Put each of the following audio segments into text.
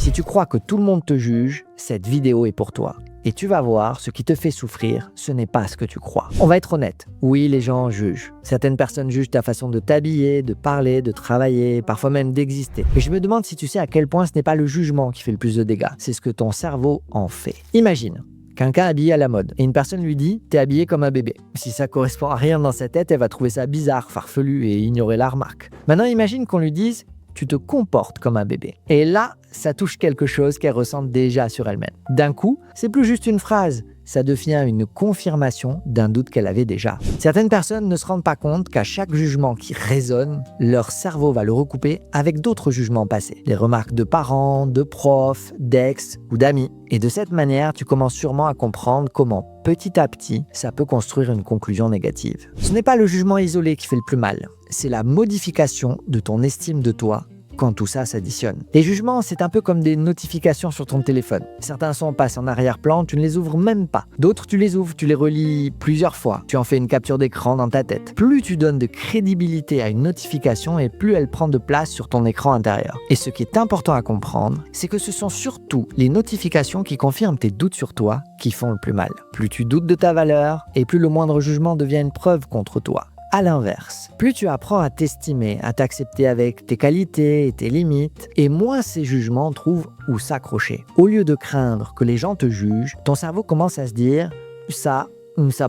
Si tu crois que tout le monde te juge, cette vidéo est pour toi. Et tu vas voir, ce qui te fait souffrir, ce n'est pas ce que tu crois. On va être honnête, oui, les gens jugent. Certaines personnes jugent ta façon de t'habiller, de parler, de travailler, parfois même d'exister. Et je me demande si tu sais à quel point ce n'est pas le jugement qui fait le plus de dégâts, c'est ce que ton cerveau en fait. Imagine quelqu'un habillé à la mode et une personne lui dit « t'es habillé comme un bébé ». Si ça correspond à rien dans sa tête, elle va trouver ça bizarre, farfelu et ignorer la remarque. Maintenant, imagine qu'on lui dise « tu te comportes comme un bébé ». Et là, ça touche quelque chose qu'elle ressent déjà sur elle-même. D'un coup, c'est plus juste une phrase, ça devient une confirmation d'un doute qu'elle avait déjà. Certaines personnes ne se rendent pas compte qu'à chaque jugement qui résonne, leur cerveau va le recouper avec d'autres jugements passés. Des remarques de parents, de profs, d'ex ou d'amis. Et de cette manière, tu commences sûrement à comprendre comment, petit à petit, ça peut construire une conclusion négative. Ce n'est pas le jugement isolé qui fait le plus mal, c'est la modification de ton estime de toi quand tout ça s'additionne. Les jugements, c'est un peu comme des notifications sur ton téléphone. Certains sons passent en arrière-plan, tu ne les ouvres même pas. D'autres, tu les ouvres, tu les relis plusieurs fois. Tu en fais une capture d'écran dans ta tête. Plus tu donnes de crédibilité à une notification et plus elle prend de place sur ton écran intérieur. Et ce qui est important à comprendre, c'est que ce sont surtout les notifications qui confirment tes doutes sur toi qui font le plus mal. Plus tu doutes de ta valeur et plus le moindre jugement devient une preuve contre toi. À l'inverse, plus tu apprends à t'estimer, à t'accepter avec tes qualités et tes limites, et moins ces jugements trouvent où s'accrocher. Au lieu de craindre que les gens te jugent, ton cerveau commence à se dire « ça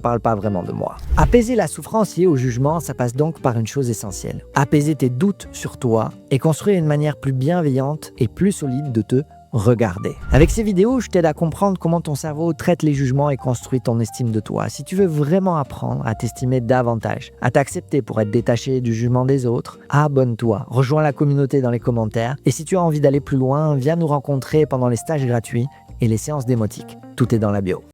parle pas vraiment de moi ». Apaiser la souffrance liée au jugement, ça passe donc par une chose essentielle. Apaiser tes doutes sur toi et construire une manière plus bienveillante et plus solide de te regarder. Avec ces vidéos, je t'aide à comprendre comment ton cerveau traite les jugements et construit ton estime de toi. Si tu veux vraiment apprendre à t'estimer davantage, à t'accepter pour être détaché du jugement des autres, abonne-toi, rejoins la communauté dans les commentaires. Et si tu as envie d'aller plus loin, viens nous rencontrer pendant les stages gratuits et les séances démotiques. Tout est dans la bio.